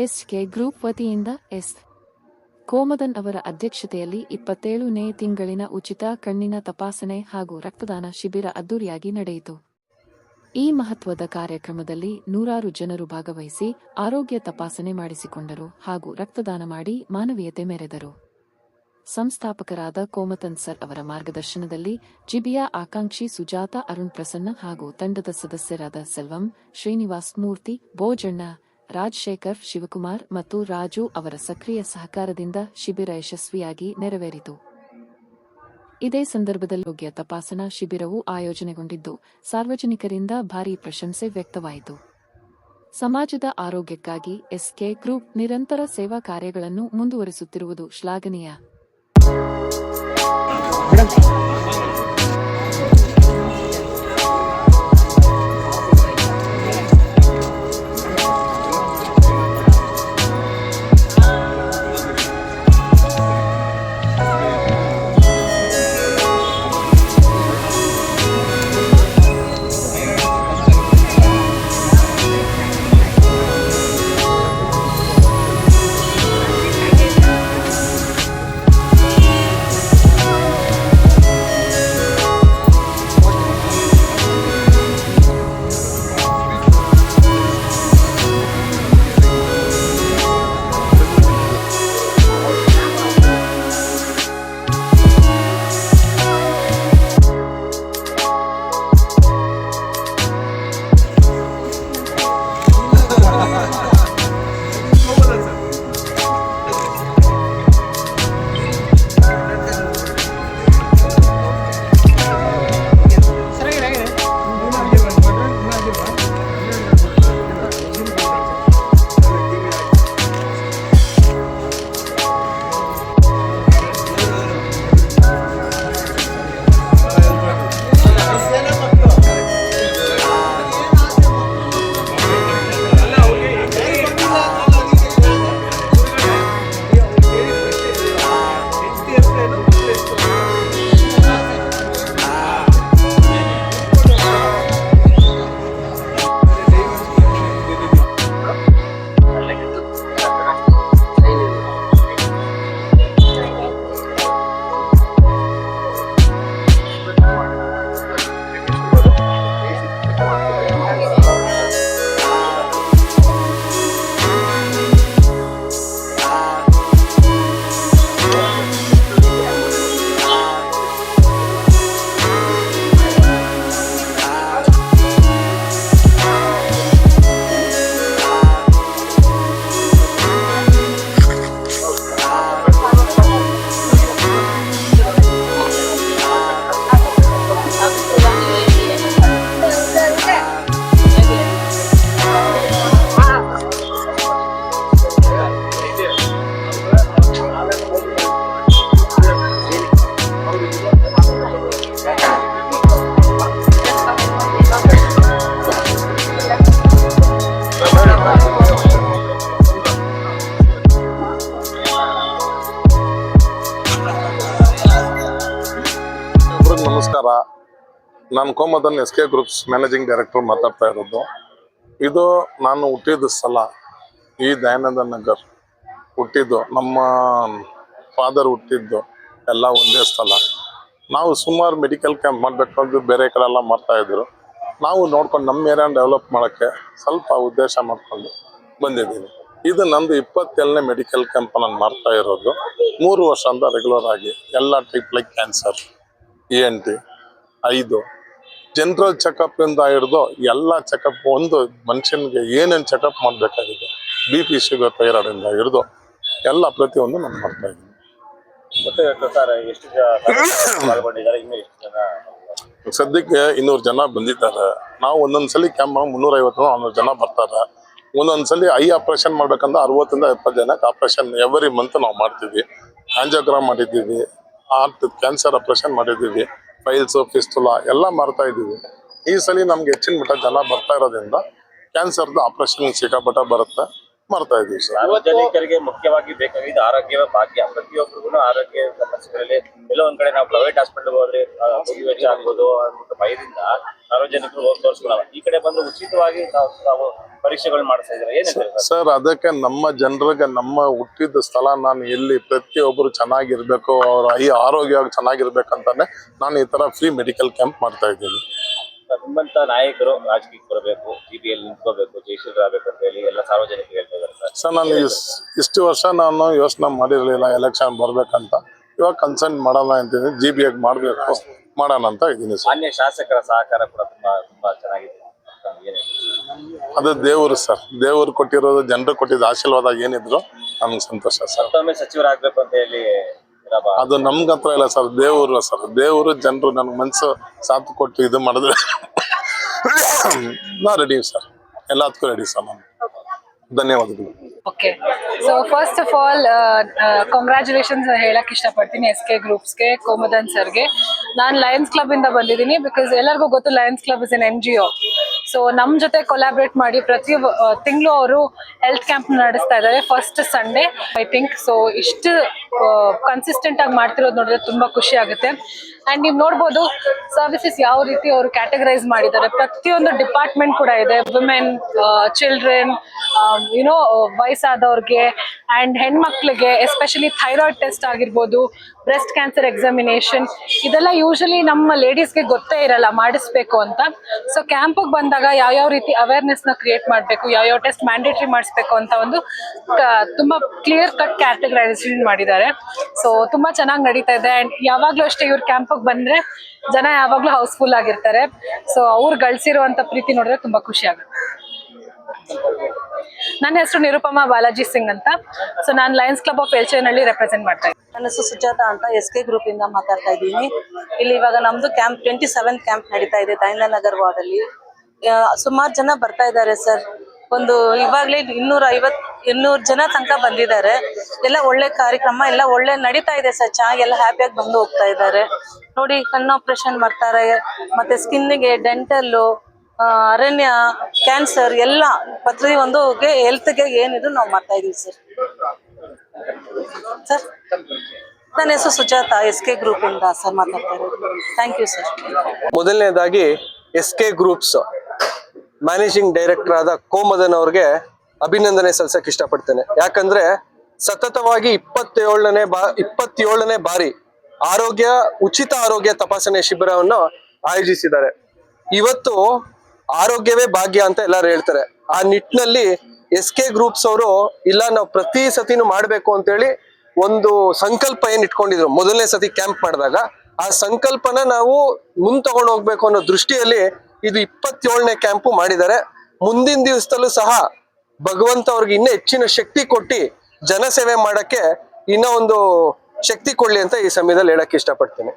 S K group ವತಿಯಿಂದ S. ಕೋಮದನ್ ಅವರ ಅಧ್ಯಕ್ಷತೆಯಲ್ಲಿ 27ನೇ ತಿಂಗಳಿನ ಉಚಿತ ಕಣ್ಣಿನ ತಪಾಸಣೆ ಹಾಗೂ ರಕ್ತದಾನ ಶಿಬಿರ ಅದ್ದೂರಿಯಾಗಿ ನಡೆಯಿತು. ಈ ಮಹತ್ವದ ಕಾರ್ಯಕ್ರಮದಲ್ಲಿ ನೂರಾರು ಜನರು ಭಾಗವಹಿಸಿ ಆರೋಗ್ಯ ತಪಾಸಣೆ ಮಾಡಿಸಿಕೊಂಡರು ಹಾಗೂ ರಕ್ತದಾನ ಮಾಡಿ ಮಾನವೀಯತೆ ಮೆರೆದರು. ಸಂಸ್ಥಾಪಕರಾದ ಕೋಮತನ್ ಸರ್ ಅವರ ಮಾರ್ಗದರ್ಶನದಲ್ಲಿ ಜಿಬಿಯ ಆಕಾಂಕ್ಷಿ ಸುಜಾತ ಅರುಣ್ ಪ್ರಸನ್ನ ಹಾಗೂ ತಂಡದ ಸದಸ್ಯರಾದ ಸೆಲ್ವಂ, ಶ್ರೀನಿವಾಸ್ ಮೂರ್ತಿ, ಬೋಜಣ್ಣ, ರಾಜಶೇಖರ್, ಶಿವಕುಮಾರ್ ಮತ್ತು ರಾಜು ಅವರ ಸಕ್ರಿಯ ಸಹಕಾರದಿಂದ ಶಿಬಿರ ಯಶಸ್ವಿಯಾಗಿ ನೆರವೇರಿತು. ಇದೇ ಸಂದರ್ಭದಲ್ಲಿ ಆರೋಗ್ಯ ತಪಾಸಣಾ ಶಿಬಿರವು ಆಯೋಜನೆಗೊಂಡಿದ್ದು ಸಾರ್ವಜನಿಕರಿಂದ ಭಾರೀ ಪ್ರಶಂಸೆ ವ್ಯಕ್ತವಾಯಿತು. ಸಮಾಜದ ಆರೋಗ್ಯಕ್ಕಾಗಿ ಎಸ್ಕೆ ಗ್ರೂಪ್ ನಿರಂತರ ಸೇವಾ ಕಾರ್ಯಗಳನ್ನು ಮುಂದುವರಿಸುತ್ತಿರುವುದು ಶ್ಲಾಘನೀಯ. ನಮಸ್ಕಾರ, ನಾನು ಕೋಮದನ್ ಎಸ್ಕೆ ಗ್ರೂಪ್ಸ್ ಮ್ಯಾನೇಜಿಂಗ್ ಡೈರೆಕ್ಟರ್ ಮಾತಾಡ್ತಾ ಇರೋದು. ಇದು ನಾನು ಹುಟ್ಟಿದ ಸ್ಥಳ ಈ ದಯಾನಂದ ನಗರ್ ಹುಟ್ಟಿದ್ದು, ನಮ್ಮ ಫಾದರ್ ಹುಟ್ಟಿದ್ದು ಎಲ್ಲ ಒಂದೇ ಸ್ಥಳ. ನಾವು ಸುಮಾರು ಮೆಡಿಕಲ್ ಕ್ಯಾಂಪ್ ಮಾಡಬೇಕಂದ್ರೆ ಬೇರೆ ಕಡೆ ಎಲ್ಲ ಮಾಡ್ತಾಯಿದ್ರು. ನಾವು ನೋಡ್ಕೊಂಡು ನಮ್ಮ ಏರಿಯಾನ ಡೆವಲಪ್ ಮಾಡೋಕ್ಕೆ ಸ್ವಲ್ಪ ಉದ್ದೇಶ ಮಾಡ್ಕೊಂಡು ಬಂದಿದ್ದೀನಿ. ಇದು ನಂದು 27ನೇ ಮೆಡಿಕಲ್ ಕ್ಯಾಂಪ್ ನಾನು ಮಾಡ್ತಾ ಇರೋದು. 3 ವರ್ಷ ಅಂತ ರೆಗ್ಯುಲರ್ ಆಗಿ ಎಲ್ಲ type like cancer, ENT, 5 general ಚೆಕಪ್ಪಿಂದ ಹಿಡಿದು ಎಲ್ಲ ಚೆಕಪ್, ಒಂದು ಮನುಷ್ಯನಿಗೆ ಏನೇನು ಚೆಕಪ್ ಮಾಡಬೇಕಾಗಿದೆ, BP, ಶುಗರ್, ಥೈರಾಯ್ಡಿಂದ ಹಿಡಿದು ಎಲ್ಲ ಪ್ರತಿಯೊಂದು ನಾನು ಮಾಡ್ತಾ ಇದ್ದೀನಿ. ಸದ್ಯಕ್ಕೆ 200 ಜನ ಬಂದಿದ್ದಾರೆ. ನಾವು ಒಂದೊಂದ್ಸಲಿ ಕ್ಯಾಂಪ್ 350-400 ಜನ ಬರ್ತಾರೆ. ಒಂದೊಂದ್ಸಲಿ ಐ ಆಪರೇಷನ್ ಮಾಡ್ಬೇಕಂದ್ರೆ 60 ಇಂದ 70 ಜನಕ್ಕೆ ಆಪರೇಷನ್ ಎವ್ರಿ ಮಂತ್ ನಾವು ಮಾಡ್ತೀವಿ. ಆಂಜಿಯೋಗ್ರಾಮ್ ಮಾಡಿದ್ದೀವಿ, ಹಾರ್ಟ್ ಕ್ಯಾನ್ಸರ್ ಆಪರೇಷನ್ ಮಾಡಿದ್ದೀವಿ, ಫೈಲ್ಸ್, ಫಿಸ್ತುಲಾ ಎಲ್ಲ ಮಾಡ್ತಾ ಇದ್ದೀವಿ. ಈ ಸಲ ನಮ್ಗೆ ಹೆಚ್ಚಿನ ಮಟ್ಟ ಜನ ಬರ್ತಾ ಇರೋದ್ರಿಂದ ಕ್ಯಾನ್ಸರ್ದು ಆಪರೇಷನ್ ಸಿಕ್ಕಾಪಟ್ಟೆ ಬರುತ್ತೆ. ಮಾಡ್ತಾ ಇದೀವಿ ಸರ್. ಸಾರ್ವಜನಿಕರಿಗೆ ಮುಖ್ಯವಾಗಿ ಬೇಕಾಗಿದ್ದು ಆರೋಗ್ಯವೇ ಭಾಗ್ಯ. ಪ್ರತಿಯೊಬ್ಬರಿಗೂ ಆರೋಗ್ಯ ಸಮಸ್ಯೆಗಳಲ್ಲಿ ಎಲ್ಲೋ ಒಂದ್ ಕಡೆ ನಾವು ಪ್ರೈವೇಟ್ ಹಾಸ್ಪಿಟಲ್ ಹೋದ್ರೆ ದುಡ್ಡು ವೆಚ್ಚ ಆಗ್ಬೋದು ಅಂದ್ಬಿಟ್ಟು ಭಯದಿಂದ ಸಾರ್ವಜನಿಕರು ಹೋಗಿ ತೋರಿಸ್ಕೊಳ್ಳಲ್ಲ. ಈ ಕಡೆ ಬಂದು ಉಚಿತವಾಗಿ ನಾವು ಪರೀಕ್ಷೆಗಳು ಮಾಡಿಸ್ತಾ ಇದ್ದಾರೆ. ಏನ್ ಹೇಳ್ತಾರೆ ಸರ್, ಅದಕ್ಕೆ ನಮ್ಮ ಜನರಿಗೆ ನಮ್ಮ ಹುಟ್ಟಿದ ಸ್ಥಳ ನಾನು ಎಲ್ಲಿ ಪ್ರತಿಯೊಬ್ಬರು ಚೆನ್ನಾಗಿರ್ಬೇಕು, ಅವ್ರ ಆರೋಗ್ಯವಾಗಿ ಚೆನ್ನಾಗಿರ್ಬೇಕಂತಾನೆ ನಾನು ಈ ತರ ಫ್ರೀ ಮೆಡಿಕಲ್ ಕ್ಯಾಂಪ್ ಮಾಡ್ತಾ ಇದ್ದೀನಿ. ನಿಮ್ಮಂತ ನಾಯಕರು ರಾಜಕೀಯಕ್ಕೆ ಬರಬೇಕು, ಟಿವಿಯಲ್ಲಿ ನಿಂತ್ಕೋಬೇಕು, ಜಯಶೀಲರ್ ಆಗ್ಬೇಕು ಅಂತ ಹೇಳಿ ಎಲ್ಲ ಸಾರ್ವಜನಿಕರು ಹೇಳ್ತಾ ಇದ್ದಾರೆ ಸರ್. ನಾನು ಇಷ್ಟು ವರ್ಷ ನಾನು ಯೋಚನೆ ಮಾಡಿರ್ಲಿಲ್ಲ ಎಲೆಕ್ಷನ್ ಬರ್ಬೇಕಂತ. ಇವಾಗ ಕನ್ಸಲ್ಟ್ ಮಾಡೋಣ ಅಂತೀನಿ, GBA ಮಾಡ್ಬೇಕು ಮಾಡೋಣ ಅಂತ ಇದ್ದೀನಿ ಸರ್. ಮಾನ್ಯ ಶಾಸಕರ ಸಹಕಾರ ಕೂಡ ತುಂಬಾ ಚೆನ್ನಾಗಿದೆ. ಅದು ದೇವರು ಸರ್, ದೇವರು ಕೊಟ್ಟಿರೋದು, ಜನರು ಕೊಟ್ಟಿದ್ದ ಆಶೀರ್ವಾದ ಏನಿದ್ರು ನಮ್ಗೆ ಸಂತೋಷ ಸರ್. ಮತ್ತೊಮ್ಮೆ ಸಚಿವರಾಗ್ಬೇಕು ಅಂತ ಹೇಳಿ ಅದು ನಮ್ಗ ಹತ್ರ ಇಲ್ಲ ಸರ್, ದೇವರು ಸರ್. ದೇವರು ಜನರು ನನ್ಗೆ ಮನ್ಸು ಸಾಥ್ ಕೊಟ್ಟು ಇದು ಮಾಡಿದ್ರೆ ನಾ ರೆಡಿ ಸರ್, ಎಲ್ಲದಕ್ಕೂ ರೆಡಿ ಸರ್ ನಾನು. ಧನ್ಯವಾದಗಳು. Okay, so first of all congratulations ಹೇಳಕ್ ಇಷ್ಟಪಡ್ತೀನಿ SK ಗ್ರೂಪ್ಸ್ಗೆ, ಕೋಮದನ್ ಸರ್ಗೆ. ನಾನು ಲಯನ್ಸ್ ಕ್ಲಬ್ ಇಂದ ಬಂದಿದ್ದೀನಿ. ಬಿಕಾಸ್ ಎಲ್ಲರಿಗೂ ಗೊತ್ತು Lions club is N NGO. So ನಮ್ಮ ಜೊತೆ ಕೊಲಾಬ್ರೇಟ್ ಮಾಡಿ ಪ್ರತಿ ತಿಂಗಳು ಅವರು ಹೆಲ್ತ್ ಕ್ಯಾಂಪ್ ನಡೆಸ್ತಾ ಇದ್ದಾರೆ, first Sunday I think. So ಇಷ್ಟು ಕನ್ಸಿಸ್ಟೆಂಟ್ ಆಗಿ ಮಾಡ್ತಿರೋದು ನೋಡಿದ್ರೆ ತುಂಬಾ ಖುಷಿ ಆಗುತ್ತೆ. ಅಂಡ್ ನೀವು ನೋಡ್ಬೋದು ಸರ್ವಿಸಸ್ ಯಾವ ರೀತಿ ಅವರು ಕ್ಯಾಟಗರೈಸ್ ಮಾಡಿದ್ದಾರೆ. ಪ್ರತಿಯೊಂದು ಡಿಪಾರ್ಟ್ಮೆಂಟ್ ಕೂಡ ಇದೆ, ವುಮೆನ್, ಚಿಲ್ಡ್ರನ್, ಯುನೋ ವಯಸ್ಸಾದವ್ರಿಗೆ ಅಂಡ್ ಹೆಣ್ಮಕ್ಳಿಗೆ, ಎಸ್ಪೆಷಲಿ ಥೈರಾಯ್ಡ್ ಟೆಸ್ಟ್ ಆಗಿರ್ಬೋದು, ಬ್ರೆಸ್ಟ್ ಕ್ಯಾನ್ಸರ್ ಎಕ್ಸಾಮಿನೇಷನ್, ಇದೆಲ್ಲ ಯೂಶಲಿ ನಮ್ಮ ಲೇಡೀಸ್ಗೆ ಗೊತ್ತೇ ಇರಲ್ಲ ಮಾಡಿಸ್ಬೇಕು ಅಂತ. ಸೊ ಕ್ಯಾಂಪಿಗೆ ಬಂದಾಗ ಯಾವ್ಯಾವ ರೀತಿ ಅವೇರ್ನೆಸ್ನ ಕ್ರಿಯೇಟ್ ಮಾಡಬೇಕು, ಯಾವ್ಯಾವ ಟೆಸ್ಟ್ ಮ್ಯಾಂಡೇಟ್ರಿ ಮಾಡಿಸ್ಬೇಕು ಅಂತ ಒಂದು ತುಂಬಾ ಕ್ಲಿಯರ್ ಕಟ್ ಕ್ಯಾಟಗರೈಸೇಷನ್ ಮಾಡಿದ್ದಾರೆ. ಸೊ ತುಂಬಾ ಚೆನ್ನಾಗಿ ನಡೀತಾ ಇದೆ. ಅಂಡ್ ಯಾವಾಗ್ಲೂ ಅಷ್ಟೇ ಇವ್ರ ಕ್ಯಾಂಪಿಗೆ ಬಂದ್ರೆ ಜನ ಯಾವಾಗ್ಲೂ ಹೌಸ್ಫುಲ್ ಆಗಿರ್ತಾರೆ. ಸೊ ಅವ್ರು ಗಳಿಸಿರುವಂತ ಪ್ರೀತಿ ನೋಡಿದ್ರೆ ತುಂಬಾ ಖುಷಿ ಆಗುತ್ತೆ. ನನ್ನ ಹೆಸರು ನಿರುಪಮಾ ಬಾಲಾಜಿ ಸಿಂಗ್ ಅಂತ. ಸೊ ನಾನು ಲಯನ್ಸ್ ಕ್ಲಬ್ ಆಫ್ ಎಲ್ಚೇನಹಳ್ಳಿ ರೆಪ್ರೆಸೆಂಟ್ ಮಾಡ್ತಾ ಇದ್ದೀನಿ. ನನ್ನ ಹೆಸರು ಸುಜಾತ ಅಂತ SK ಗ್ರೂಪ್ ಇಂದ ಮಾತಾಡ್ತಾ ಇದ್ದೀನಿ. ಇಲ್ಲಿ ಇವಾಗ ನಮ್ದು ಕ್ಯಾಂಪ್ 27th ಕ್ಯಾಂಪ್ ನಡೀತಾ ಇದೆ ದೈನನಗರ್ ವಾರ್ಡ್ ಅಲ್ಲಿ. ಸುಮಾರು ಜನ ಬರ್ತಾ ಇದ್ದಾರೆ ಸರ್. ಒಂದು ಇವಾಗಲೇ 200 ಜನ ತನಕ ಬಂದಿದ್ದಾರೆ. ಎಲ್ಲ ಒಳ್ಳೆ ಕಾರ್ಯಕ್ರಮ, ಎಲ್ಲ ಒಳ್ಳೆ ನಡೀತಾ ಇದೆ ಸರ್. ಚೆನ್ನಾಗೆಲ್ಲ ಹ್ಯಾಪಿಯಾಗಿ ಬಂದು ಹೋಗ್ತಾ ಇದ್ದಾರೆ. ನೋಡಿ, ಕಣ್ಣು ಆಪರೇಷನ್ ಮಾಡ್ತಾರೆ, ಮತ್ತೆ ಸ್ಕಿನ್ನಿಗೆ, ಡೆಂಟಲ್ಲು, ಅರಣ್ಯ, ಕ್ಯಾನ್ಸರ್ ಎಲ್ಲ ಪ್ರತಿಯೊಂದುಗೆ ಹೆಲ್ತ್ಗೆ ಏನಿದ್ರು ನಾವು ಮಾಡ್ತಾ ಇದೀವಿ ಸರ್. ಸರ್, ನನ್ನ ಹೆಸರು ಸುಜಾತ, SK ಗ್ರೂಪ್ ಇಂದ ಸರ್ ಮಾತಾಡ್ತಾ ಇರೋದು. Thank you sir. ಮೊದಲನೇದಾಗಿ SK ಗ್ರೂಪ್ಸ್ ಮ್ಯಾನೇಜಿಂಗ್ ಡೈರೆಕ್ಟರ್ ಆದ ಕೋಮದನ್ ಅವ್ರಿಗೆ ಅಭಿನಂದನೆ ಸಲ್ಲಿಸಕ್ಕೆ ಇಷ್ಟಪಡ್ತೇನೆ. ಯಾಕಂದ್ರೆ ಸತತವಾಗಿ 27ನೇ ಬಾರಿ ಉಚಿತ ಆರೋಗ್ಯ ತಪಾಸಣೆ ಶಿಬಿರವನ್ನು ಆಯೋಜಿಸಿದ್ದಾರೆ. ಇವತ್ತು ಆರೋಗ್ಯವೇ ಭಾಗ್ಯ ಅಂತ ಎಲ್ಲರೂ ಹೇಳ್ತಾರೆ. ಆ ನಿಟ್ಟಿನಲ್ಲಿ SK ಗ್ರೂಪ್ಸ್ ಅವರು ಇಲ್ಲ, ನಾವು ಪ್ರತಿ ಸತಿನೂ ಮಾಡ್ಬೇಕು ಅಂತೇಳಿ ಒಂದು ಸಂಕಲ್ಪ ಏನ್ ಇಟ್ಕೊಂಡಿದ್ರು ಮೊದಲನೇ ಸತಿ ಕ್ಯಾಂಪ್ ಮಾಡಿದಾಗ. ಆ ಸಂಕಲ್ಪನ ನಾವು ತಗೊಂಡು ಹೋಗ್ಬೇಕು ಅನ್ನೋ ದೃಷ್ಟಿಯಲ್ಲಿ ಇದು 27ನೇ ಕ್ಯಾಂಪು ಮಾಡಿದ್ದಾರೆ. ಮುಂದಿನ ದಿವಸದಲ್ಲೂ ಸಹ ಭಗವಂತ ಅವ್ರಿಗೆ ಇನ್ನೂ ಹೆಚ್ಚಿನ ಶಕ್ತಿ ಕೊಟ್ಟು ಜನಸೇವೆ ಮಾಡಕ್ಕೆ ಇನ್ನೂ ಒಂದು ಶಕ್ತಿ ಕೊಡ್ಲಿ ಅಂತ ಈ ಸಮಯದಲ್ಲಿ ಹೇಳಕ್ ಇಷ್ಟಪಡ್ತೀನಿ.